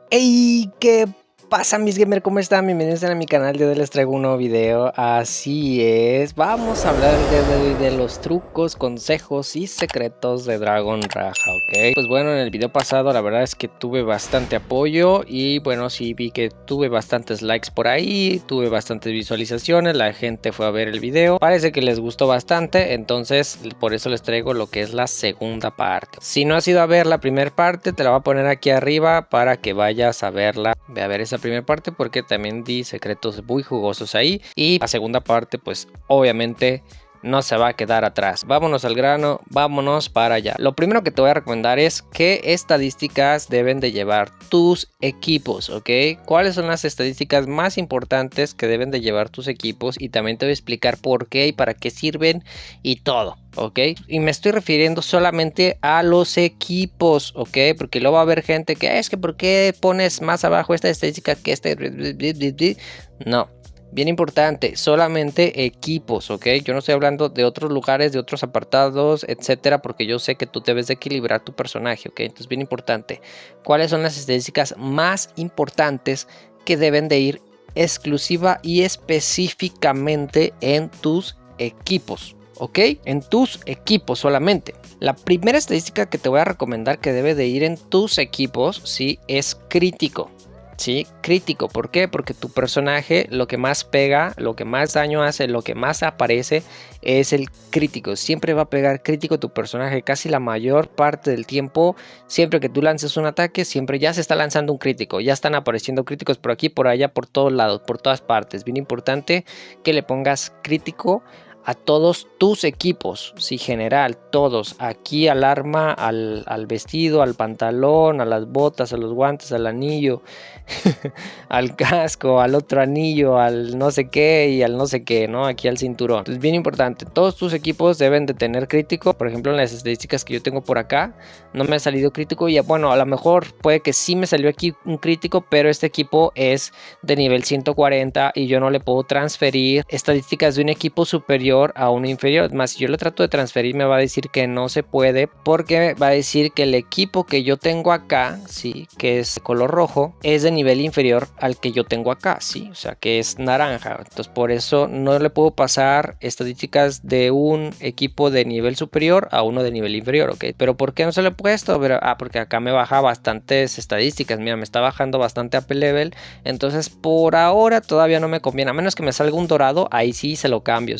Hey, ¿qué pasa mis gamers? ¿Cómo están? Bienvenidos a mi canal. De hoy les traigo un nuevo video. Así es, vamos a hablar el día de hoy de los trucos, consejos y secretos de Dragon Raja, ¿ok? Pues bueno, en el video pasado la verdad es que tuve bastante apoyo y bueno, sí vi que tuve bastantes likes por ahí, tuve bastantes visualizaciones, la gente fue a ver el video, parece que les gustó bastante, entonces por eso les traigo lo que es la segunda parte. Si no has ido a ver la primera parte, te la voy a poner aquí arriba para que vayas a verla. Ve a ver esa primera parte porque también di secretos muy jugosos ahí, y la segunda parte pues obviamente no se va a quedar atrás. Vámonos al grano, vámonos para allá. Lo primero que te voy a recomendar es qué estadísticas deben de llevar tus equipos, ¿ok? ¿Cuáles son las estadísticas más importantes que deben de llevar tus equipos? Y también te voy a explicar por qué y para qué sirven y todo, ¿ok? Y me estoy refiriendo solamente a los equipos, ¿ok? Porque luego va a haber gente que es que ¿por qué pones más abajo esta estadística que este? No. Bien importante, solamente equipos, ¿ok? Yo no estoy hablando de otros lugares, de otros apartados, etcétera, porque yo sé que tú debes de equilibrar tu personaje, ¿ok? Entonces, bien importante, ¿cuáles son las estadísticas más importantes que deben de ir exclusiva y específicamente en tus equipos? ¿Ok? En tus equipos solamente. La primera estadística que te voy a recomendar que debe de ir en tus equipos, sí, es crítico. Sí, crítico. ¿Por qué? Porque tu personaje lo que más pega, lo que más daño hace, lo que más aparece es el crítico. Siempre va a pegar crítico tu personaje casi la mayor parte del tiempo. Siempre que tú lances un ataque, siempre ya se está lanzando un crítico. Ya están apareciendo críticos por aquí, por allá, por todos lados, por todas partes. Bien importante que le pongas crítico a todos tus equipos, sí, general, todos, aquí al arma, al vestido, al pantalón, a las botas, a los guantes, al anillo, al casco, al otro anillo, al no sé qué y al no sé qué, ¿no? Aquí al cinturón. Entonces, bien importante, todos tus equipos deben de tener crítico. Por ejemplo, en las estadísticas que yo tengo por acá, no me ha salido crítico y bueno, a lo mejor puede que sí me salió aquí un crítico, pero este equipo es de nivel 140 y yo no le puedo transferir estadísticas de un equipo superior a uno inferior. Más, si yo lo trato de transferir, me va a decir que no se puede, porque va a decir que el equipo que yo tengo acá, sí, que es de color rojo, es de nivel inferior al que yo tengo acá, sí, o sea, que es naranja. Entonces, por eso no le puedo pasar estadísticas de un equipo de nivel superior a uno de nivel inferior, ¿ok? Pero ¿por qué no se lo he puesto? Pero, porque acá me baja bastantes estadísticas. Mira, me está bajando bastante AP level. Entonces, por ahora todavía no me conviene. A menos que me salga un dorado, ahí sí se lo cambio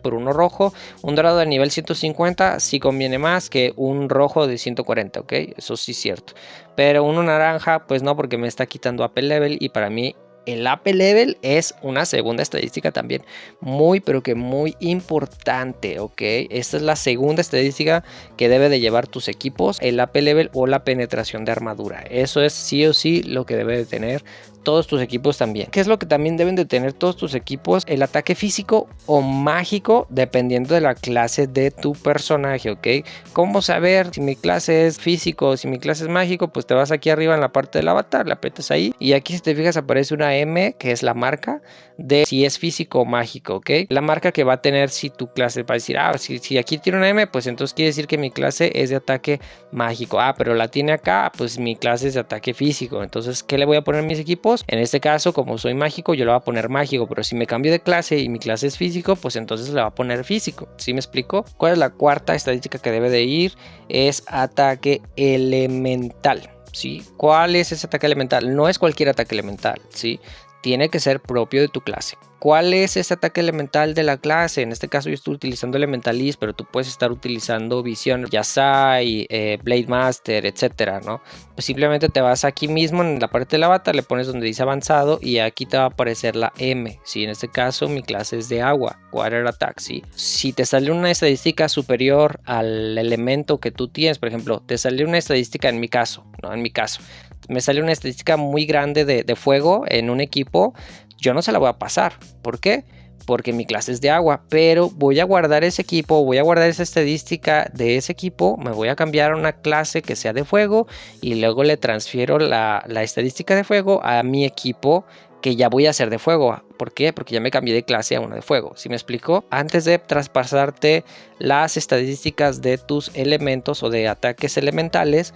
por uno rojo. Un dorado de nivel 150 sí conviene más que un rojo de 140, ok, eso sí es cierto, pero uno naranja pues no, porque me está quitando AP level y para mí el AP level es una segunda estadística también muy pero que muy importante, ok. Esta es la segunda estadística que debe de llevar tus equipos, el AP level o la penetración de armadura. Eso es sí o sí lo que debe de tener todos tus equipos también. ¿Qué es lo que también deben de tener todos tus equipos? El ataque físico o mágico, dependiendo de la clase de tu personaje, ¿ok? ¿Cómo saber si mi clase es físico o si mi clase es mágico? Pues te vas aquí arriba en la parte del avatar, le aprietas ahí y aquí, si te fijas, aparece una M, que es la marca de si es físico o mágico, ¿ok? La marca que va a tener si tu clase va a decir, si aquí tiene una M, pues entonces quiere decir que mi clase es de ataque mágico. Pero la tiene acá, pues mi clase es de ataque físico. Entonces, ¿qué le voy a poner a mis equipos? En este caso, como soy mágico, yo le voy a poner mágico, pero si me cambio de clase y mi clase es físico, pues entonces le voy a poner físico. ¿Sí me explico? ¿Cuál es la cuarta estadística que debe de ir? Es ataque elemental, ¿sí? ¿Cuál es ese ataque elemental? No es cualquier ataque elemental, ¿sí? Tiene que ser propio de tu clase. ¿Cuál es ese ataque elemental de la clase? En este caso yo estoy utilizando Elementalist, pero tú puedes estar utilizando Visión, Yasai, Blade Master, etcétera, ¿no? Pues simplemente te vas aquí mismo en la parte del avatar, le pones donde dice avanzado y aquí te va a aparecer la M, ¿sí? En este caso mi clase es de agua, Water Attack, ¿sí? Si te sale una estadística superior al elemento que tú tienes, por ejemplo, te sale una estadística en mi caso, ¿no? En mi caso, me sale una estadística muy grande de fuego en un equipo, yo no se la voy a pasar. ¿Por qué? Porque mi clase es de agua, pero voy a guardar ese equipo, voy a guardar esa estadística de ese equipo, me voy a cambiar a una clase que sea de fuego y luego le transfiero la estadística de fuego a mi equipo que ya voy a hacer de fuego. ¿Por qué? Porque ya me cambié de clase a una de fuego. ¿Sí me explico? Antes de traspasarte las estadísticas de tus elementos o de ataques elementales,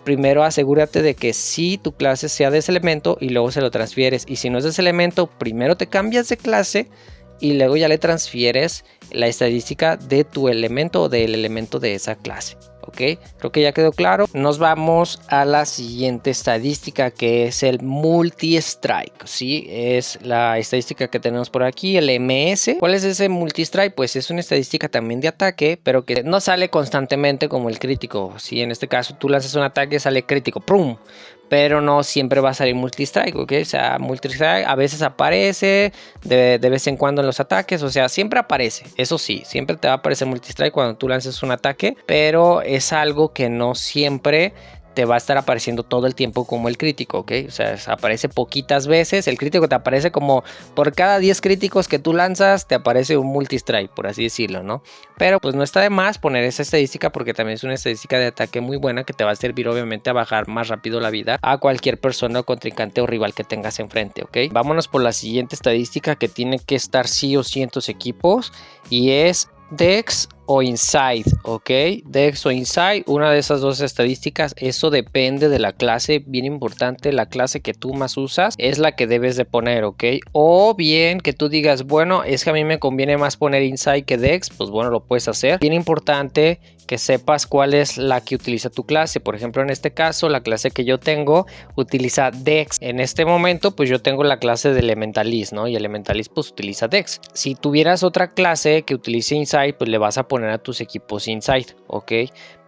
primero asegúrate de que sí tu clase sea de ese elemento y luego se lo transfieres. Y si no es de ese elemento, primero te cambias de clase y luego ya le transfieres la estadística de tu elemento o del elemento de esa clase. Ok, creo que ya quedó claro. Nos vamos a la siguiente estadística, que es el multi-strike. Sí, es la estadística que tenemos por aquí, el MS. ¿Cuál es ese multi-strike? Pues es una estadística también de ataque, pero que no sale constantemente como el crítico. Si en este caso tú lanzas un ataque, sale crítico, ¡prum! Pero no siempre va a salir multi-strike, ¿ok? O sea, multi-strike a veces aparece de vez en cuando en los ataques, o sea, siempre aparece. Eso sí, siempre te va a aparecer multi-strike cuando tú lances un ataque, pero es algo que no siempre te va a estar apareciendo todo el tiempo como el crítico, ¿ok? O sea, aparece poquitas veces. El crítico te aparece como por cada 10 críticos que tú lanzas, te aparece un multi-strike, por así decirlo, ¿no? Pero pues no está de más poner esa estadística porque también es una estadística de ataque muy buena que te va a servir obviamente a bajar más rápido la vida a cualquier persona o contrincante o rival que tengas enfrente, ¿ok? Vámonos por la siguiente estadística que tiene que estar sí o sí en tus equipos y es Dex o Inside, ok, Dex o Inside, una de esas dos estadísticas. Eso depende de la clase, bien importante, la clase que tú más usas es la que debes de poner, ok, o bien que tú digas, bueno, es que a mí me conviene más poner Inside que Dex, pues bueno, lo puedes hacer. Bien importante que sepas cuál es la que utiliza tu clase. Por ejemplo, en este caso, la clase que yo tengo utiliza Dex. En este momento, pues yo tengo la clase de Elementalist, ¿no? Y Elementalist pues utiliza Dex. Si tuvieras otra clase que utilice Inside, pues le vas a poner a tus equipos Inside, ¿ok?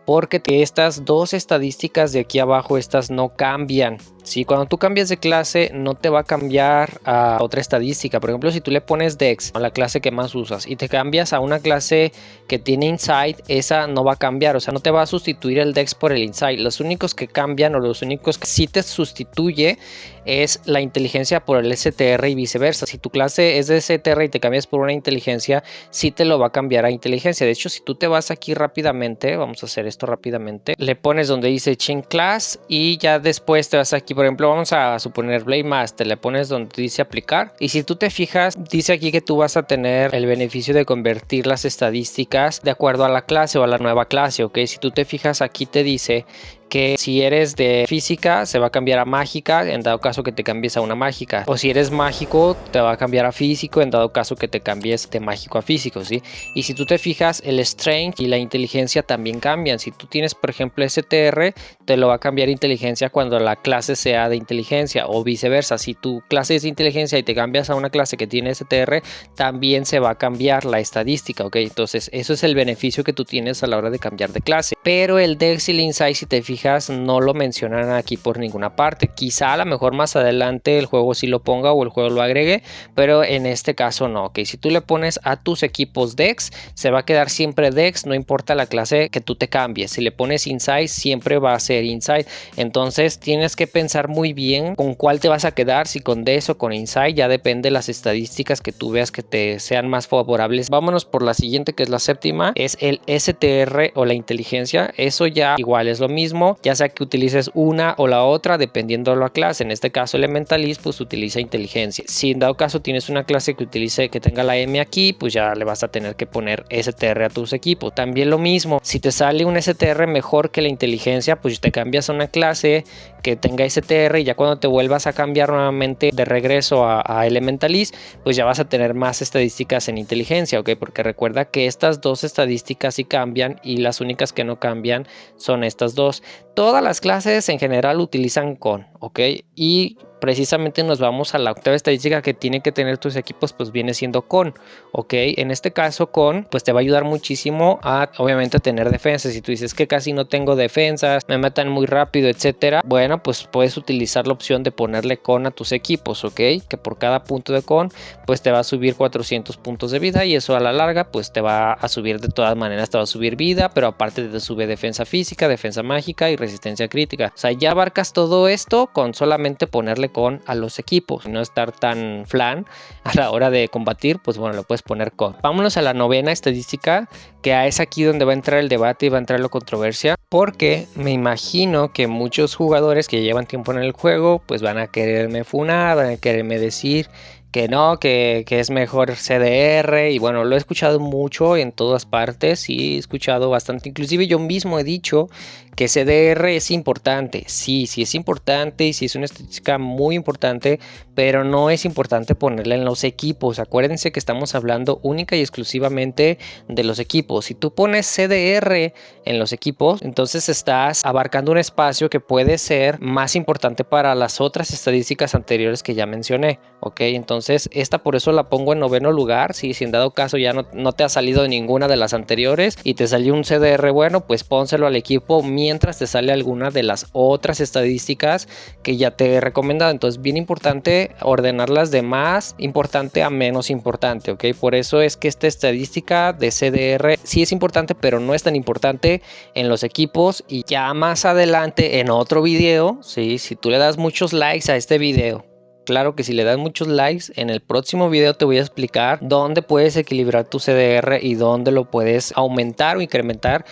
Porque estas dos estadísticas de aquí abajo, estas no cambian. Si cuando tú cambias de clase no te va a cambiar a otra estadística. Por ejemplo, si tú le pones Dex a la clase que más usas y te cambias a una clase que tiene Inside, esa no va a cambiar. O sea, no te va a sustituir el Dex por el Inside. Los únicos que cambian o los únicos que sí te sustituye es la inteligencia por el STR y viceversa. Si tu clase es de STR y te cambias por una inteligencia, sí te lo va a cambiar a inteligencia. De hecho, si tú te vas aquí rápidamente, vamos a hacer esto rápidamente, le pones donde dice Change Class y ya después te vas aquí. Por ejemplo, vamos a suponer Blade Master, le pones donde dice aplicar y si tú te fijas, dice aquí que tú vas a tener el beneficio de convertir las estadísticas de acuerdo a la clase o a la nueva clase, ok. Si tú te fijas, aquí te dice que si eres de física se va a cambiar a mágica en dado caso que te cambies a una mágica, o si eres mágico te va a cambiar a físico en dado caso que te cambies de mágico a físico, ¿sí? Y si tú te fijas, el strength y la inteligencia también cambian. Si tú tienes por ejemplo STR, te lo va a cambiar a inteligencia cuando la clase sea de inteligencia, o viceversa. Si tu clase es de inteligencia y te cambias a una clase que tiene STR, también se va a cambiar la estadística, ok. Entonces eso es el beneficio que tú tienes a la hora de cambiar de clase. Pero el Dex y el Insight, si te fijas, no lo mencionan aquí por ninguna parte. Quizá a lo mejor más adelante el juego sí lo ponga o el juego lo agregue, pero en este caso no, ok. Si tú le pones a tus equipos Dex, se va a quedar siempre Dex, no importa la clase que tú te cambies. Si le pones Inside, siempre va a ser Inside. Entonces tienes que pensar muy bien con cuál te vas a quedar, si con Dex o con Inside, ya depende de las estadísticas que tú veas que te sean más favorables. Vámonos por la siguiente, que es la séptima, es el STR o la inteligencia. Eso ya igual es lo mismo, ya sea que utilices una o la otra dependiendo de la clase. En este caso Elementalist pues utiliza inteligencia. Si en dado caso tienes una clase que utilice, que tenga la M aquí, pues ya le vas a tener que poner STR a tus equipos. También lo mismo, si te sale un STR mejor que la inteligencia, pues te cambias a una clase que tenga STR y ya cuando te vuelvas a cambiar nuevamente de regreso a Elementalist, pues ya vas a tener más estadísticas en inteligencia, ok, porque recuerda que estas dos estadísticas sí cambian y las únicas que no cambian son estas dos. Todas las clases en general utilizan con, ok, y precisamente nos vamos a la octava estadística que tienen que tener tus equipos, pues viene siendo con, ok. En este caso con, pues te va a ayudar muchísimo a obviamente tener defensas. Si tú dices que casi no tengo defensas, me matan muy rápido, etcétera, bueno, pues puedes utilizar la opción de ponerle con a tus equipos, ok, que por cada punto de con pues te va a subir 400 puntos de vida y eso a la larga pues te va a subir, de todas maneras te va a subir vida, pero aparte te sube defensa física, defensa mágica y resistencia crítica. O sea, ya abarcas todo esto con solamente ponerle con a los equipos y no estar tan flan a la hora de combatir, pues bueno, lo puedes poner con. Vámonos a la novena estadística, que es aquí donde va a entrar el debate y va a entrar la controversia, porque me imagino que muchos jugadores que llevan tiempo en el juego pues van a quererme funar, van a quererme decir que no, que es mejor CDR, y bueno, lo he escuchado mucho en todas partes, sí, he escuchado bastante, inclusive yo mismo he dicho que CDR es importante, sí, sí es importante y sí es una estadística muy importante, pero no es importante ponerla en los equipos. Acuérdense que estamos hablando única y exclusivamente de los equipos. Si tú pones CDR en los equipos, entonces estás abarcando un espacio que puede ser más importante para las otras estadísticas anteriores que ya mencioné, ¿ok? Entonces esta por eso la pongo en noveno lugar. Si en dado caso ya no te ha salido de ninguna de las anteriores y te salió un CDR bueno, pues pónselo al equipo mientras te sale alguna de las otras estadísticas que ya te he recomendado. Entonces bien importante ordenarlas de más importante a menos importante, ¿ok? Por eso es que esta estadística de CDR sí es importante, pero no es tan importante en los equipos. Y ya más adelante en otro video, ¿sí? Si tú le das muchos likes a este video, claro que si le das muchos likes, en el próximo video te voy a explicar dónde puedes equilibrar tu CDR y dónde lo puedes aumentar o incrementar,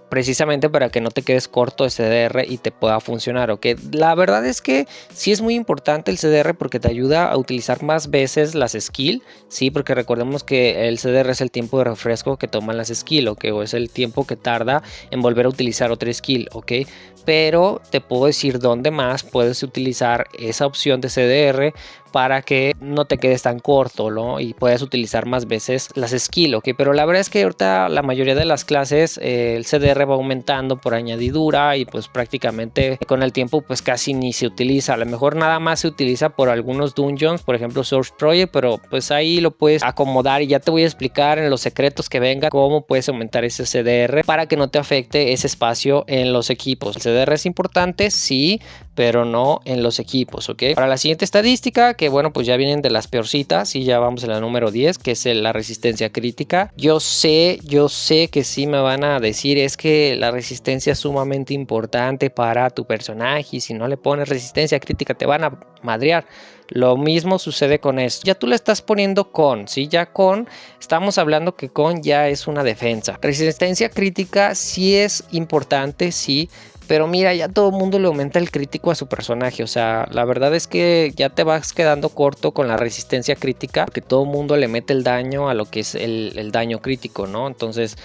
precisamente para que no te quedes corto de CDR y te pueda funcionar, ¿ok? La verdad es que sí es muy importante el CDR porque te ayuda a utilizar más veces las skills, sí, porque recordemos que el CDR es el tiempo de refresco que toman las skills, ¿ok? O es el tiempo que tarda en volver a utilizar otra skill, ¿ok? Pero te puedo decir dónde más puedes utilizar esa opción de CDR para que no te quedes tan corto, ¿no? Y puedas utilizar más veces las skills, ¿ok? Pero la verdad es que ahorita la mayoría de las clases el CDR va aumentando por añadidura y pues prácticamente con el tiempo pues casi ni se utiliza. A lo mejor nada más se utiliza por algunos dungeons, por ejemplo Source Project, pero pues ahí lo puedes acomodar y ya te voy a explicar en los secretos que venga cómo puedes aumentar ese CDR para que no te afecte ese espacio en los equipos. El CDR es importante, sí, pero no en los equipos, ¿ok? Para la siguiente estadística, que bueno, pues ya vienen de las peorcitas y ya vamos a la número 10, que es la resistencia crítica. Yo sé que sí me van a decir, es que la resistencia es sumamente importante para tu personaje y si no le pones resistencia crítica te van a madrear. Lo mismo sucede con esto. Ya tú le estás poniendo con, ¿sí? Ya con, estamos hablando que con ya es una defensa. Resistencia crítica sí es importante, sí. Pero mira, ya todo el mundo le aumenta el crítico a su personaje. O sea, la verdad es que ya te vas quedando corto con la resistencia crítica. Porque todo el mundo le mete el daño a lo que es el daño crítico, ¿no? Entonces,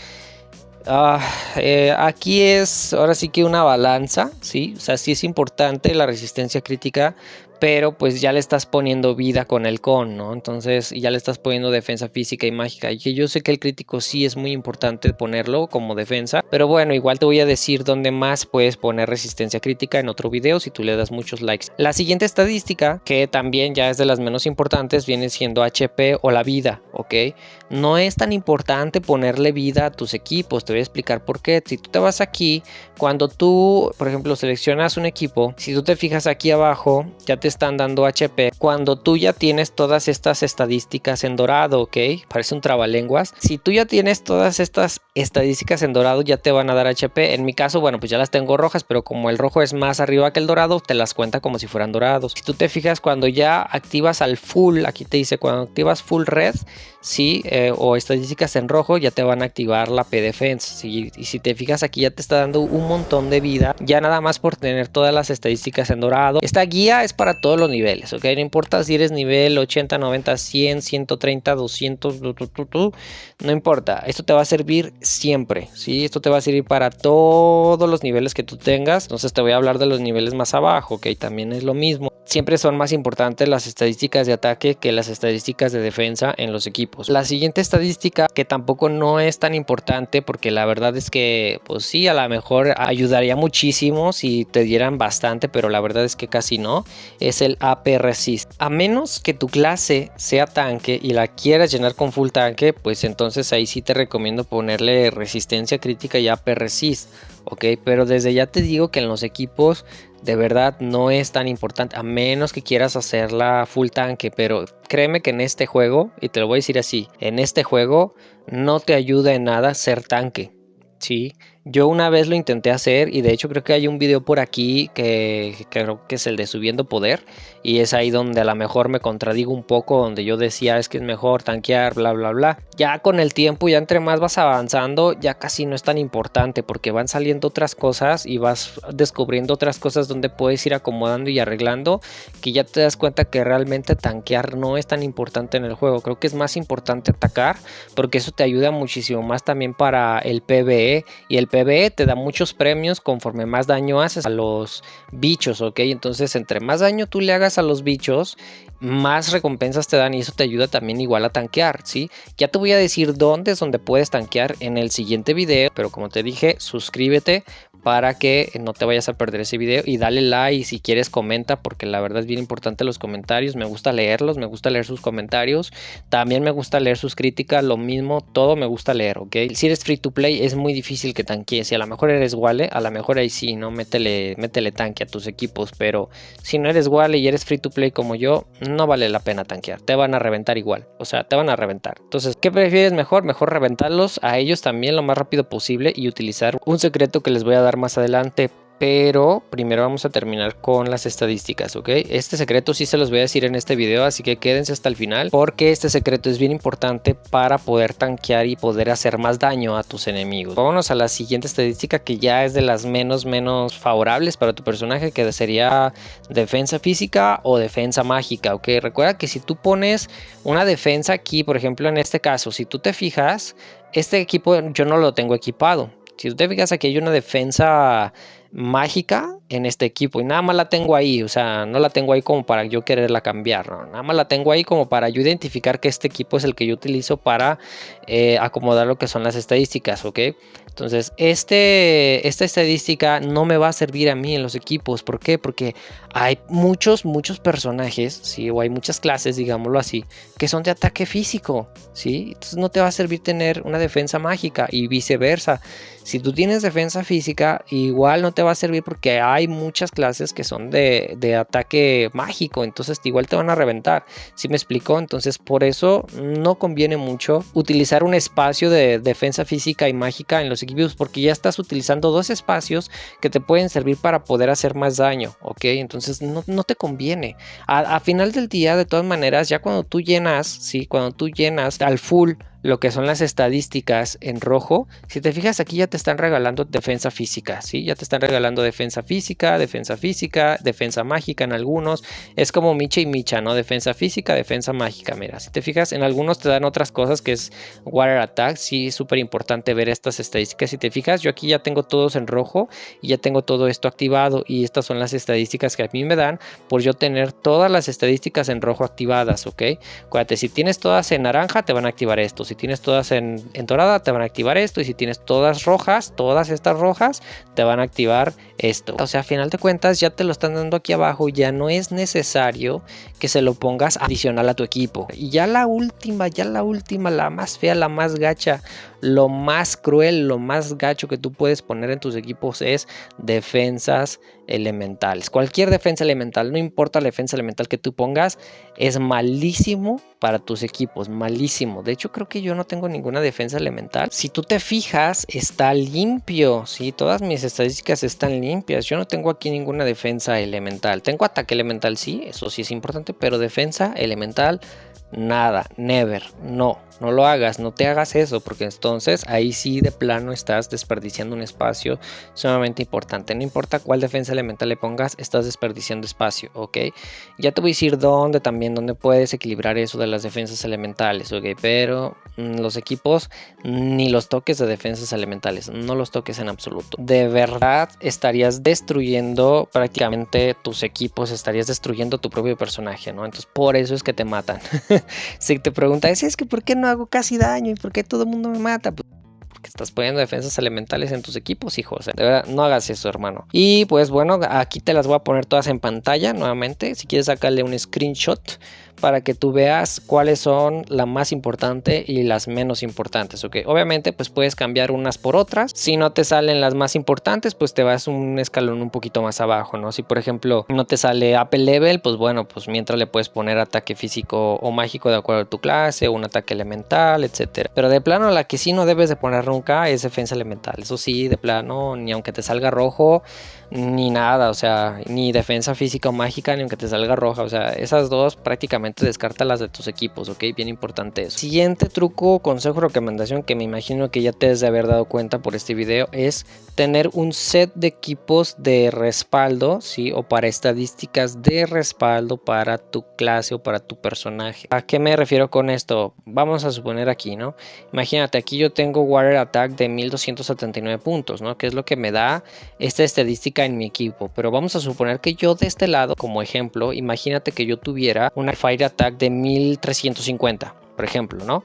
aquí es ahora sí que una balanza, ¿sí? O sea, sí es importante la resistencia crítica, pero pues ya le estás poniendo vida con el con, ¿no? Entonces ya le estás poniendo defensa física y mágica. Y que yo sé que el crítico sí es muy importante ponerlo como defensa, pero bueno, igual te voy a decir dónde más puedes poner resistencia crítica en otro video si tú le das muchos likes. La siguiente estadística, que también ya es de las menos importantes, viene siendo HP o la vida, ¿ok? No es tan importante ponerle vida a tus equipos, te voy a explicar por qué. Si tú te vas aquí, cuando tú, por ejemplo, seleccionas un equipo, si tú te fijas aquí abajo, ya te están dando HP cuando tú ya tienes todas estas estadísticas en dorado, ¿ok? Parece un trabalenguas. Si tú ya tienes todas estas estadísticas en dorado, ya te van a dar HP. En mi caso, bueno, pues ya las tengo rojas, pero como el rojo es más arriba que el dorado, te las cuenta como si fueran dorados. Si tú te fijas, cuando ya activas al full, aquí te dice, cuando activas full red, sí, o estadísticas en rojo, ya te van a activar la P-Defense, ¿sí? Y si te fijas aquí ya te está dando un montón de vida, ya nada más por tener todas las estadísticas en dorado. Esta guía es para todos los niveles, ¿ok? No importa si eres nivel 80, 90, 100, 130, 200, no importa, esto te va a servir siempre, ¿sí? Esto te va a servir para todos los niveles que tú tengas. Entonces te voy a hablar de los niveles más abajo, ¿ok? También es lo mismo. Siempre son más importantes las estadísticas de ataque que las estadísticas de defensa en los equipos. La siguiente estadística, que tampoco no es tan importante, porque la verdad es que pues sí, a lo mejor ayudaría muchísimo si te dieran bastante, pero la verdad es que casi no, es el AP Resist. A menos que tu clase sea tanque y la quieras llenar con full tanque, pues entonces ahí sí te recomiendo ponerle resistencia crítica y AP Resist, ok, pero desde ya te digo que en los equipos de verdad no es tan importante, a menos que quieras hacerla full tanque. Pero créeme que en este juego, y te lo voy a decir así, en este juego no te ayuda en nada ser tanque, ¿sí? Yo una vez lo intenté hacer y de hecho creo que hay un video por aquí que creo que es el de subiendo poder, y es ahí donde a lo mejor me contradigo un poco, donde yo decía es que es mejor tanquear, bla bla bla. Ya con el tiempo, ya entre más vas avanzando, ya casi no es tan importante porque van saliendo otras cosas y vas descubriendo otras cosas donde puedes ir acomodando y arreglando, que ya te das cuenta que realmente tanquear no es tan importante en el juego. Creo que es más importante atacar, porque eso te ayuda muchísimo más también para el PvE, y el PvE te da muchos premios conforme más daño haces a los bichos, ¿ok? Entonces entre más daño tú le hagas a los bichos, más recompensas te dan, y eso te ayuda también igual a tanquear, ¿sí? Ya te voy a decir dónde es donde puedes tanquear en el siguiente video, pero como te dije, suscríbete para que no te vayas a perder ese video, y dale like, y si quieres comenta, porque la verdad es bien importante los comentarios, me gusta leerlos, me gusta leer sus comentarios, también me gusta leer sus críticas, lo mismo, todo me gusta leer, ¿ok? Si eres free to play es muy difícil que tanquees, si a lo mejor eres Wale, a lo mejor ahí sí, ¿no? Métele tanque a tus equipos, pero si no eres Wale y eres free to play como yo, no vale la pena tanquear, te van a reventar igual, o sea, te van a reventar. Entonces, ¿qué prefieres mejor? Mejor reventarlos a ellos también lo más rápido posible y utilizar un secreto que les voy a dar más adelante. Pero primero vamos a terminar con las estadísticas, ¿ok? Este secreto sí se los voy a decir en este video, así que quédense hasta el final, porque este secreto es bien importante para poder tanquear y poder hacer más daño a tus enemigos. Vámonos a la siguiente estadística, que ya es de las menos favorables para tu personaje, que sería defensa física o defensa mágica, ¿ok? Recuerda que si tú pones una defensa aquí, por ejemplo en este caso, si tú te fijas, este equipo yo no lo tengo equipado. Si tú te fijas, aquí hay una defensa mágica en este equipo y nada más la tengo ahí, o sea, no la tengo ahí como para yo quererla cambiar, ¿no? Nada más la tengo ahí como para yo identificar que este equipo es el que yo utilizo para acomodar lo que son las estadísticas, ¿ok? Entonces, esta estadística no me va a servir a mí en los equipos. ¿Por qué? Porque hay muchos personajes, ¿sí? O hay muchas clases, digámoslo así, que son de ataque físico, ¿sí? Entonces no te va a servir tener una defensa mágica y viceversa. Si tú tienes defensa física, igual no te va a servir porque hay muchas clases que son de ataque mágico, entonces igual te van a reventar. ¿Sí me explico? Entonces por eso no conviene mucho utilizar un espacio de defensa física y mágica en los equipos, porque ya estás utilizando dos espacios que te pueden servir para poder hacer más daño, ¿ok? Entonces no te conviene. A final del día, de todas maneras, ya cuando tú llenas, ¿sí? Cuando tú llenas al full lo que son las estadísticas en rojo, si te fijas aquí ya te están regalando defensa física, ¿sí? Ya te están regalando defensa física, defensa mágica en algunos, es como Micha y Micha, ¿no? Defensa física, defensa mágica, mira, si te fijas en algunos te dan otras cosas que es Water Attack, sí, es súper importante ver estas estadísticas. Si te fijas, yo aquí ya tengo todos en rojo y ya tengo todo esto activado, y estas son las estadísticas que a mí me dan por yo tener todas las estadísticas en rojo activadas, ¿ok? Acuérdate, si tienes todas en naranja te van a activar esto, si tienes todas en dorada te van a activar esto, y si tienes todas rojas, todas estas rojas, te van a activar esto. O sea, a final de cuentas ya te lo están dando aquí abajo, ya no es necesario que se lo pongas adicional a tu equipo. Y ya la última, la más fea, la más gacha, lo más cruel, lo más gacho que tú puedes poner en tus equipos es defensas elementales. Cualquier defensa elemental, no importa la defensa elemental que tú pongas, es malísimo para tus equipos, malísimo. De hecho, creo que yo no tengo ninguna defensa elemental. Si tú te fijas, está limpio, ¿sí? Todas mis estadísticas están limpias. Yo no tengo aquí ninguna defensa elemental. Tengo ataque elemental, sí, eso sí es importante, pero defensa elemental, nada, never, no lo hagas, no te hagas eso, porque entonces ahí sí de plano estás desperdiciando un espacio sumamente importante. No importa cuál defensa elemental le pongas, estás desperdiciando espacio, ¿ok? Ya te voy a decir dónde puedes equilibrar eso de las defensas elementales, ¿ok? Pero los equipos ni los toques de defensas elementales, no los toques en absoluto. De verdad estarías destruyendo prácticamente tus equipos, estarías destruyendo tu propio personaje, ¿no? Entonces por eso es que te matan. Si te preguntas, es que ¿por qué no hago casi daño y por qué todo el mundo me mata? Pues porque estás poniendo defensas elementales en tus equipos, hijo. O sea, de verdad, no hagas eso, hermano. Y pues bueno, aquí te las voy a poner todas en pantalla nuevamente. Si quieres sacarle un screenshot para que tú veas cuáles son la más importante y las menos importantes, ¿ok? Obviamente pues puedes cambiar unas por otras. Si no te salen las más importantes, pues te vas un escalón un poquito más abajo, ¿no? Si por ejemplo no te sale Upper Level, pues bueno, pues mientras le puedes poner ataque físico o mágico de acuerdo a tu clase, un ataque elemental, etcétera. Pero de plano la que sí no debes de poner nunca es defensa elemental. Eso sí, de plano, ni aunque te salga rojo, ni nada, o sea, ni defensa física o mágica, ni aunque te salga roja, o sea, esas dos prácticamente descártalas de tus equipos, ¿ok? Bien importante eso. Siguiente truco, consejo, recomendación que me imagino que ya te debes de haber dado cuenta por este video es tener un set de equipos de respaldo, ¿sí? O para estadísticas de respaldo para tu clase o para tu personaje. ¿A qué me refiero con esto? Vamos a suponer aquí, ¿no? Imagínate, aquí yo tengo Warrior Attack de 1279 puntos, ¿no? Que es lo que me da esta estadística en mi equipo. Pero vamos a suponer que yo de este lado, como ejemplo, imagínate que yo tuviera una Fire Attack de 1350, por ejemplo, ¿no?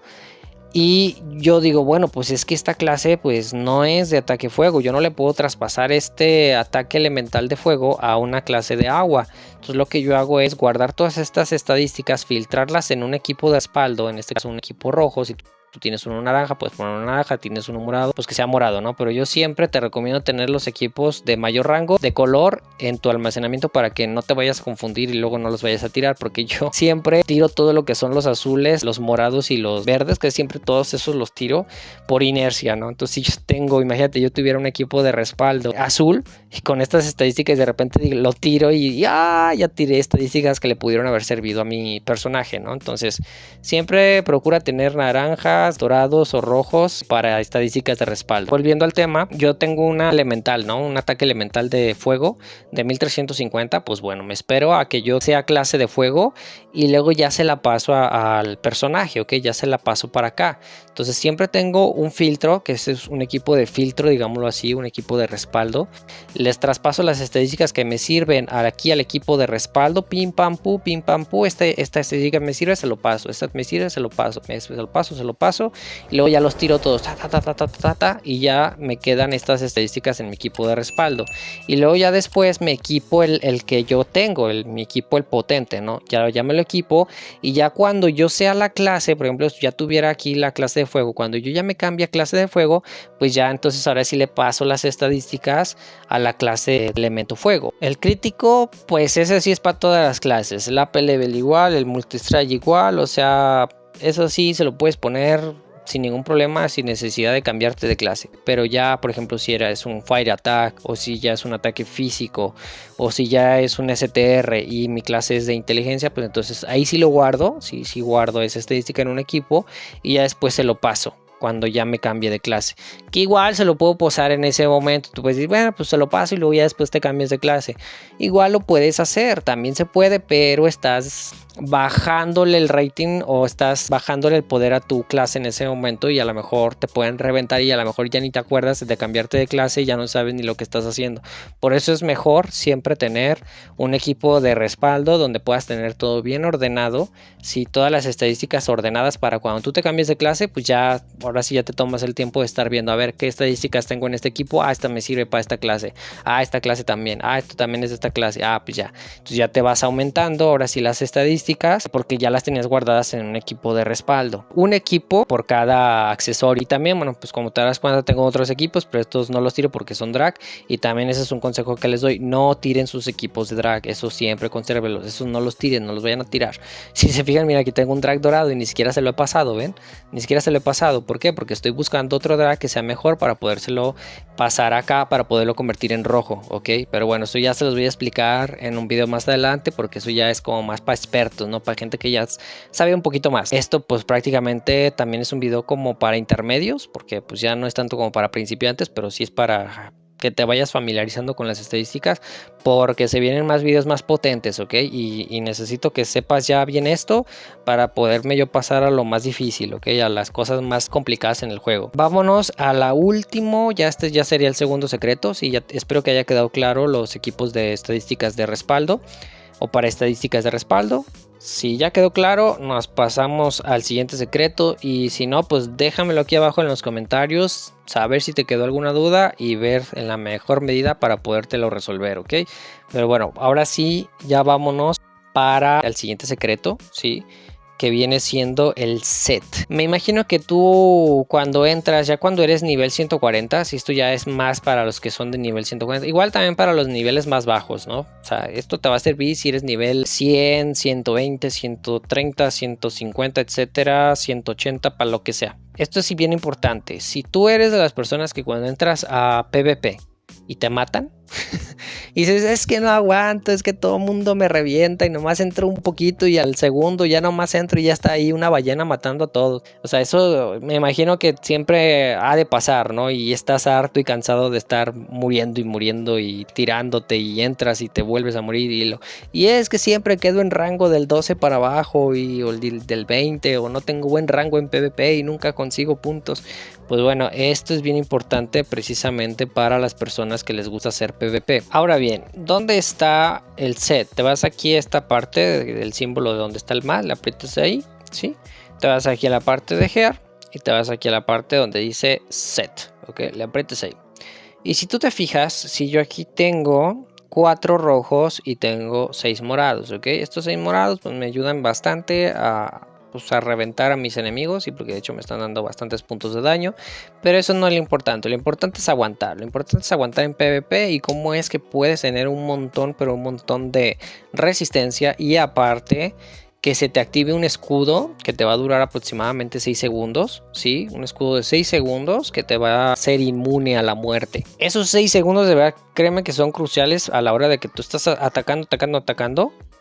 Y yo digo, bueno, pues es que esta clase pues no es de ataque fuego. Yo no le puedo traspasar este ataque elemental de fuego a una clase de agua. Entonces lo que yo hago es guardar todas estas estadísticas, filtrarlas en un equipo de respaldo, en este caso un equipo rojo. Si tú tienes uno naranja, puedes poner uno naranja, tienes uno morado, pues que sea morado, ¿no? Pero yo siempre te recomiendo tener los equipos de mayor rango de color en tu almacenamiento para que no te vayas a confundir y luego no los vayas a tirar, porque yo siempre tiro todo lo que son los azules, los morados y los verdes, que siempre todos esos los tiro por inercia, ¿no? Entonces si yo tengo, imagínate, yo tuviera un equipo de respaldo azul y con estas estadísticas de repente lo tiro y ya tiré estadísticas que le pudieron haber servido a mi personaje, ¿no? Entonces siempre procura tener naranjas, dorados o rojos para estadísticas de respaldo. Volviendo al tema, yo tengo una elemental, ¿no? Un ataque elemental de fuego de 1350, pues bueno, me espero a que yo sea clase de fuego y luego ya se la paso al personaje, ¿ok? Ya se la paso para acá. Entonces siempre tengo un filtro, que es un equipo de filtro, digámoslo así, un equipo de respaldo. Les traspaso las estadísticas que me sirven aquí al equipo de respaldo, pim pam pu, esta estadística me sirve, se lo paso, esta me sirve, se lo paso, se lo paso, y luego ya los tiro todos, y ya me quedan estas estadísticas en mi equipo de respaldo. Y luego ya después me equipo el que yo tengo, mi equipo el potente, ¿no? Ya me lo equipo y ya cuando yo sea la clase, por ejemplo, ya tuviera aquí la clase de fuego, cuando yo ya me cambie a clase de fuego, pues ya entonces ahora sí le paso las estadísticas a la clase de elemento fuego. El crítico, pues ese sí es para todas las clases, el AP Level igual, el Multistrike igual, o sea, eso sí se lo puedes poner sin ningún problema, sin necesidad de cambiarte de clase. Pero ya, por ejemplo, si es un Fire Attack, o si ya es un ataque físico, o si ya es un STR y mi clase es de inteligencia, pues entonces ahí sí lo guardo, sí guardo esa estadística en un equipo y ya después se lo paso cuando ya me cambie de clase, que igual se lo puedo posar en ese momento. Tú puedes decir, bueno, pues se lo paso y luego ya después te cambias de clase. Igual lo puedes hacer, también se puede, pero estás bajándole el rating o estás bajándole el poder a tu clase en ese momento y a lo mejor te pueden reventar y a lo mejor ya ni te acuerdas de cambiarte de clase y ya no sabes ni lo que estás haciendo. Por eso es mejor siempre tener un equipo de respaldo donde puedas tener todo bien ordenado, si todas las estadísticas ordenadas para cuando tú te cambies de clase, pues ya ahora sí ya te tomas el tiempo de estar viendo a ver qué estadísticas tengo en este equipo. Esta me sirve para esta clase, esta clase también, esto también es de esta clase, pues ya, entonces ya te vas aumentando ahora sí las estadísticas porque ya las tenías guardadas en un equipo de respaldo, un equipo por cada accesorio. Y también, bueno, pues como te darás cuenta, tengo otros equipos, pero estos no los tiro porque son drag, y también ese es un consejo que les doy: no tiren sus equipos de drag, eso siempre consérvelos, esos no los tiren, no los vayan a tirar. Si se fijan, mira, aquí tengo un drag dorado y ni siquiera se lo he pasado, ¿ven? Ni siquiera se lo he pasado. ¿Por qué? Porque estoy buscando otro drag que sea mejor para podérselo pasar acá, para poderlo convertir en rojo, ¿ok? Pero bueno, eso ya se los voy a explicar en un video más adelante, porque eso ya es como más para expertos, ¿no? Para gente que ya sabe un poquito más. Esto pues prácticamente también es un video como para intermedios, porque pues ya no es tanto como para principiantes, pero sí es para que te vayas familiarizando con las estadísticas, porque se vienen más videos más potentes, ¿ok? Y necesito que sepas ya bien esto para poderme yo pasar a lo más difícil, ¿ok? A las cosas más complicadas en el juego. Vámonos a la última, ya este ya sería el segundo secreto. Sí, ya espero que haya quedado claro los equipos de estadísticas de respaldo o para estadísticas de respaldo. Si ya quedó claro, nos pasamos al siguiente secreto, y si no, pues déjamelo aquí abajo en los comentarios, saber si te quedó alguna duda y ver en la mejor medida para podértelo resolver, ¿ok? Pero bueno, ahora sí, ya vámonos para el siguiente secreto, ¿sí? Que viene siendo el set. Me imagino que tú cuando entras, ya cuando eres nivel 140, si esto ya es más para los que son de nivel 140, igual también para los niveles más bajos, ¿no? O sea, esto te va a servir si eres nivel 100, 120, 130, 150, etcétera, 180, para lo que sea. Esto es bien importante. Si tú eres de las personas que cuando entras a PvP y te matan y dices, es que no aguanto, es que todo el mundo me revienta y nomás entro un poquito y al segundo ya nomás entro y ya está ahí una ballena matando a todos. O sea, eso me imagino que siempre ha de pasar, ¿no? Y estás harto y cansado de estar muriendo y tirándote y entras y te vuelves a morir y es que siempre quedo en rango del 12 para abajo o del 20 o no tengo buen rango en PvP y nunca consigo puntos. Pues bueno, esto es bien importante precisamente para las personas que les gusta hacer PvP. Ahora bien, ¿dónde está el set? Te vas aquí a esta parte del símbolo de donde está el más, le aprietas ahí, ¿sí? Te vas aquí a la parte de Gear y te vas aquí a la parte donde dice set, ¿ok? Le aprietas ahí. Y si tú te fijas, si yo aquí tengo 4 rojos y tengo 6 morados, ¿ok? Estos 6 morados pues me ayudan bastante a reventar a mis enemigos y porque de hecho me están dando bastantes puntos de daño, pero eso no es lo importante es aguantar, lo importante es aguantar en PvP y cómo es que puedes tener un montón, pero un montón de resistencia y aparte que se te active un escudo que te va a durar aproximadamente 6 segundos, ¿sí? Un escudo de 6 segundos que te va a hacer inmune a la muerte. Esos 6 segundos de verdad, créeme que son cruciales a la hora de que tú estás atacando.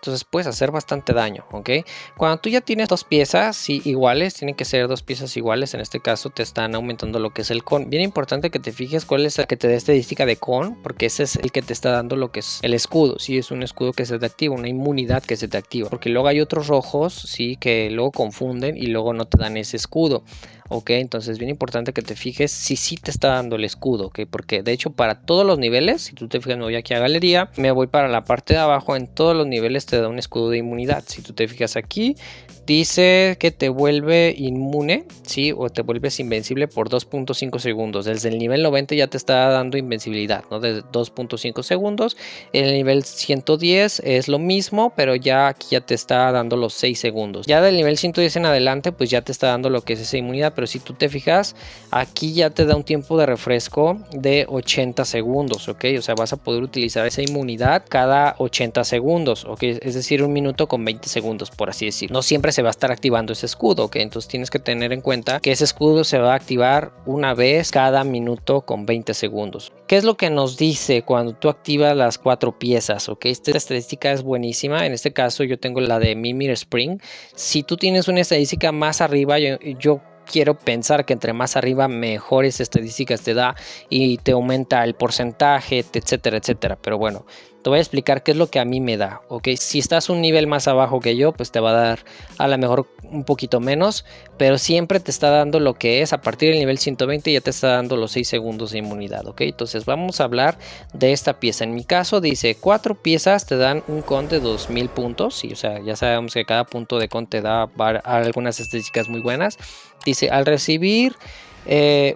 Entonces puedes hacer bastante daño, ¿ok? Cuando tú ya tienes 2 piezas, sí, iguales, tienen que ser 2 piezas iguales. En este caso te están aumentando lo que es el con. Bien importante que te fijes cuál es el que te da estadística de con, porque ese es el que te está dando lo que es el escudo. Sí, es un escudo que se te activa, una inmunidad que se te activa. Porque luego hay otros rojos, sí, que luego confunden y luego no te dan ese escudo. Ok, entonces bien importante que te fijes si sí te está dando el escudo, ok, porque de hecho para todos los niveles, si tú te fijas, me voy aquí a galería, me voy para la parte de abajo, en todos los niveles te da un escudo de inmunidad. Si tú te fijas aquí, dice que te vuelve inmune, sí, o te vuelves invencible por 2.5 segundos. Desde el nivel 90 ya te está dando invencibilidad, ¿no? De 2.5 segundos. En el nivel 110 es lo mismo, pero ya aquí ya te está dando los 6 segundos. Ya del nivel 110 en adelante, pues ya te está dando lo que es esa inmunidad, pero si tú te fijas, aquí ya te da un tiempo de refresco de 80 segundos, ¿ok? O sea, vas a poder utilizar esa inmunidad cada 80 segundos, ¿ok? Es decir, un minuto con 20 segundos, por así decirlo. No siempre se va a estar activando ese escudo, ¿ok? Entonces tienes que tener en cuenta que ese escudo se va a activar una vez cada minuto con 20 segundos. ¿Qué es lo que nos dice cuando tú activas las 4 piezas, ¿ok? Esta estadística es buenísima. En este caso yo tengo la de Mimir Spring. Si tú tienes una estadística más arriba, yo quiero pensar que entre más arriba mejores estadísticas te da y te aumenta el porcentaje, etcétera, etcétera. Pero bueno, te voy a explicar qué es lo que a mí me da, ¿ok? Si estás un nivel más abajo que yo, pues te va a dar a lo mejor un poquito menos, pero siempre te está dando lo que es, a partir del nivel 120 ya te está dando los 6 segundos de inmunidad, ¿ok? Entonces vamos a hablar de esta pieza. En mi caso dice 4 piezas te dan un con de 2000 puntos, y o sea, ya sabemos que cada punto de con te da algunas estadísticas muy buenas. Dice, al recibir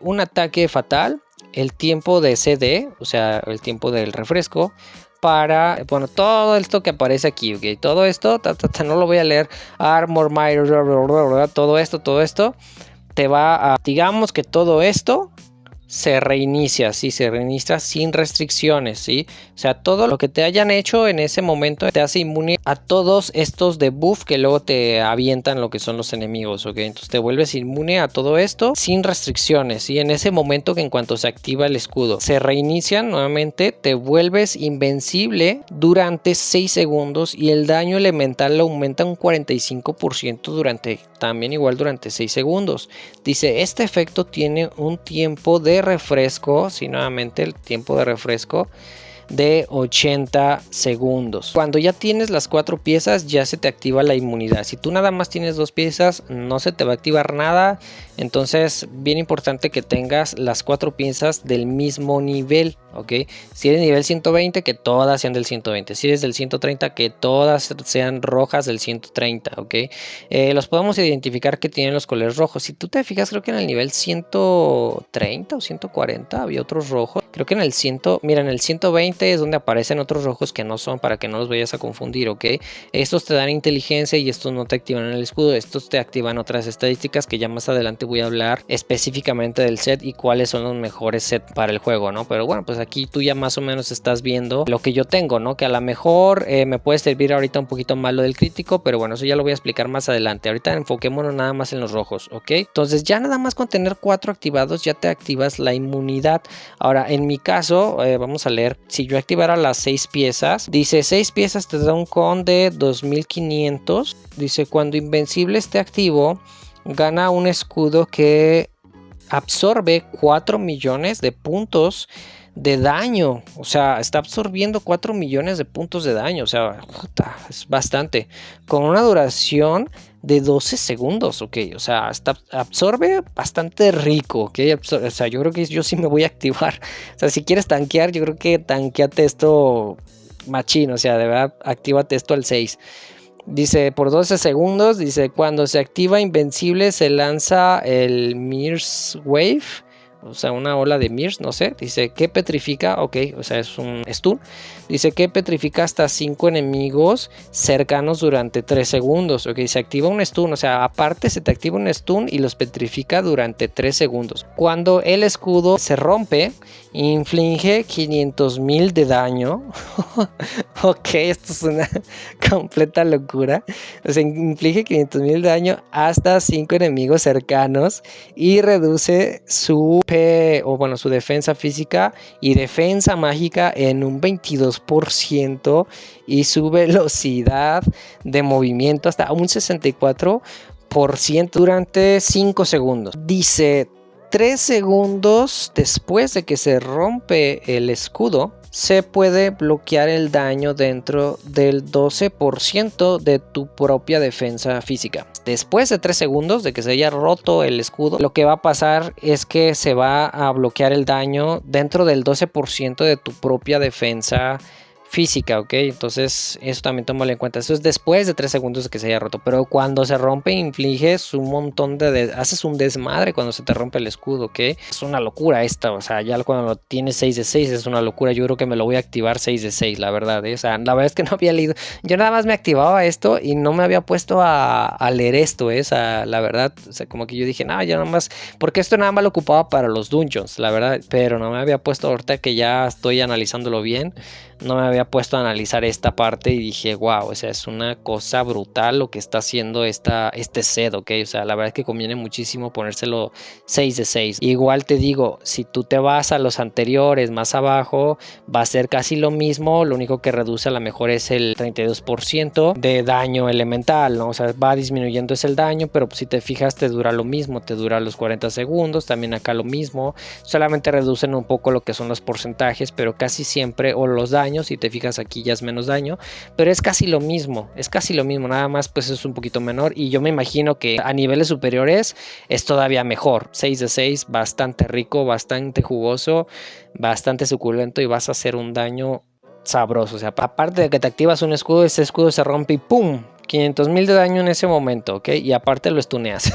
un ataque fatal, el tiempo de CD, o sea, el tiempo del refresco, para, bueno, todo esto que aparece aquí, ok, todo esto, no lo voy a leer, Armor, todo esto, te va a, digamos que todo esto se reinicia, sí, se reinicia sin restricciones, sí, o sea, todo lo que te hayan hecho en ese momento te hace inmune a todos estos debuff que luego te avientan lo que son los enemigos, ok, entonces te vuelves inmune a todo esto sin restricciones, sí, en ese momento que en cuanto se activa el escudo, se reinicia nuevamente, te vuelves invencible durante 6 segundos y el daño elemental aumenta un 45% también igual durante 6 segundos. Dice, este efecto tiene un tiempo de refresco, sí, nuevamente el tiempo de refresco de 80 segundos. Cuando ya tienes las 4 piezas ya se te activa la inmunidad. Si tú nada más tienes 2 piezas no se te va a activar nada. Entonces bien importante que tengas las 4 piezas del mismo nivel, ¿ok? Si eres nivel 120 que todas sean del 120. Si eres del 130 que todas sean rojas del 130, ¿ok? Los podemos identificar que tienen los colores rojos. Si tú te fijas, creo que en el nivel 130 o 140 había otros rojos. Creo que en el 100, mira, en el 120 siguiente es donde aparecen otros rojos que no son, para que no los vayas a confundir, ¿ok? Estos te dan inteligencia y estos no te activan el escudo. Estos te activan otras estadísticas que ya más adelante voy a hablar específicamente del set y cuáles son los mejores sets para el juego, ¿no? Pero bueno, pues aquí tú ya más o menos estás viendo lo que yo tengo, ¿no? Que a lo mejor me puede servir ahorita un poquito más lo del crítico, pero bueno, eso ya lo voy a explicar más adelante. Ahorita enfoquémonos nada más en los rojos, ¿ok? Entonces ya nada más con tener 4 activados ya te activas la inmunidad. Ahora, en mi caso, vamos a leer, si yo activara las 6 piezas, dice 6 piezas te da un con de 2500. Dice, cuando Invencible esté activo, gana un escudo que absorbe 4 millones de puntos de daño. O sea, está absorbiendo 4 millones de puntos de daño. O sea, es bastante. Con una duración de 12 segundos, ok. O sea, absorbe bastante rico, ok. O sea, yo creo que yo sí me voy a activar. O sea, si quieres tanquear, yo creo que tanqueate esto machín. O sea, de verdad, actívate esto al 6. Dice, por 12 segundos, dice, cuando se activa Invencible se lanza el Mirror's Wave. O sea, una ola de Mirrors, no sé. Dice que petrifica, ok, o sea, es un stun. Dice que petrifica hasta 5 enemigos cercanos durante 3 segundos. Ok, se activa un stun, o sea, aparte se te activa un stun y los petrifica durante 3 segundos. Cuando el escudo se rompe, inflige 500,000 de daño. Ok, esto es una completa locura. O sea, inflige 500,000 de daño hasta 5 enemigos cercanos y reduce su su defensa física y defensa mágica en un 22% y su velocidad de movimiento hasta un 64% durante 5 segundos. Dice, 3 segundos después de que se rompe el escudo, se puede bloquear el daño dentro del 12% de tu propia defensa física. Después de 3 segundos de que se haya roto el escudo, lo que va a pasar es que se va a bloquear el daño dentro del 12% de tu propia defensa física, ok. Entonces eso también tómalo en cuenta. Eso es después de 3 segundos de que se haya roto, pero cuando se rompe infliges un montón de haces un desmadre cuando se te rompe el escudo, ok. Es una locura esta, o sea, ya cuando lo tienes 6 de 6 es una locura. Yo creo que me lo voy a activar 6 de 6, la verdad, ¿eh? O sea, la verdad es que no había leído, yo nada más me activaba esto y no me había puesto a leer esto, ¿eh? O sea, la verdad, o sea, como que yo dije, no, ya nada más, porque esto nada más lo ocupaba para los dungeons, la verdad, pero no me había puesto, ahorita que ya estoy analizándolo bien, no me había puesto a analizar esta parte y dije, wow, o sea, es una cosa brutal lo que está haciendo este set, ok. O sea, la verdad es que conviene muchísimo ponérselo 6 de 6. Igual te digo, si tú te vas a los anteriores más abajo, va a ser casi lo mismo, lo único que reduce a lo mejor es el 32% de daño elemental, ¿no? O sea, va disminuyendo ese el daño, pero si te fijas te dura lo mismo, te dura los 40 segundos, también acá lo mismo, solamente reducen un poco lo que son los porcentajes, pero casi siempre, o los daños, si te fijas aquí ya es menos daño, pero es casi lo mismo, nada más pues es un poquito menor y yo me imagino que a niveles superiores es todavía mejor. 6 de 6, bastante rico, bastante jugoso, bastante suculento y vas a hacer un daño sabroso. O sea, aparte de que te activas un escudo, ese escudo se rompe y ¡pum! 500,000 de daño en ese momento, ok, y aparte lo stuneas.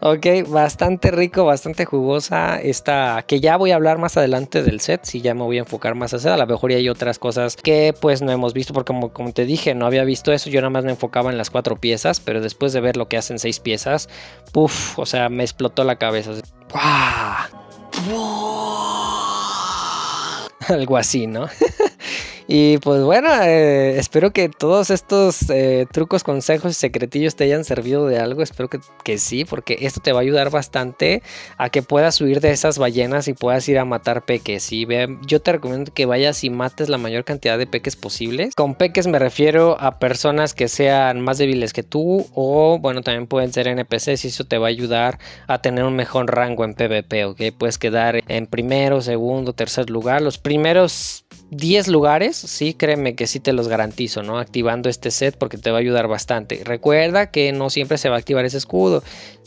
Ok, bastante rico, bastante jugosa esta, que ya voy a hablar más adelante del set, si ya me voy a enfocar más a hacer, a lo mejor hay otras cosas que pues no hemos visto, porque como te dije, no había visto eso, yo nada más me enfocaba en las 4 piezas, pero después de ver lo que hacen 6 piezas, puff, o sea, me explotó la cabeza. ¡Wow! Algo así, ¿no? Y pues bueno, espero que todos estos trucos, consejos y secretillos te hayan servido de algo. Espero que sí, porque esto te va a ayudar bastante a que puedas huir de esas ballenas y puedas ir a matar peques. ¿Sí? Yo te recomiendo que vayas y mates la mayor cantidad de peques posibles. Con peques me refiero a personas que sean más débiles que tú, o bueno, también pueden ser NPCs, y eso te va a ayudar a tener un mejor rango en PvP, ¿ok? Puedes quedar en primero, segundo, tercer lugar. Los primeros 10 lugares, sí, créeme que sí te los garantizo, ¿no? Activando este set, porque te va a ayudar bastante. Recuerda que no siempre se va a activar ese escudo,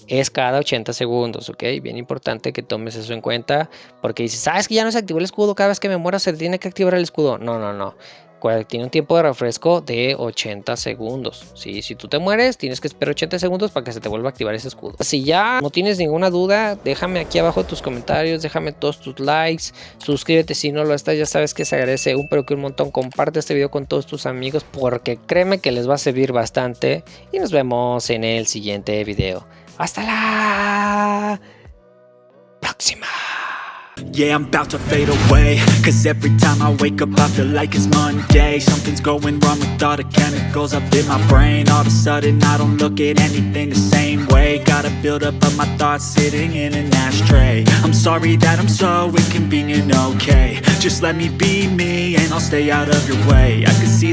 es cada 80 segundos, ¿ok? Bien importante que tomes eso en cuenta, porque dices, ¿sabes que ya no se activó el escudo? Cada vez que me muera se tiene que activar el escudo. No, no, no. Recuerda, tiene un tiempo de refresco de 80 segundos. ¿Sí? Si tú te mueres, tienes que esperar 80 segundos para que se te vuelva a activar ese escudo. Si ya no tienes ninguna duda, déjame aquí abajo tus comentarios, déjame todos tus likes, suscríbete si no lo estás, ya sabes que se agradece pero que un montón. Comparte este video con todos tus amigos porque créeme que les va a servir bastante y nos vemos en el siguiente video. Hasta la próxima. Yeah, I'm about to fade away, cause every time I wake up I feel like it's Monday. Something's going wrong with all the chemicals up in my brain. All of a sudden I don't look at anything the same way. Got a build up of my thoughts sitting in an ashtray. I'm sorry that I'm so inconvenient, okay. Just let me be me and I'll stay out of your way. I can see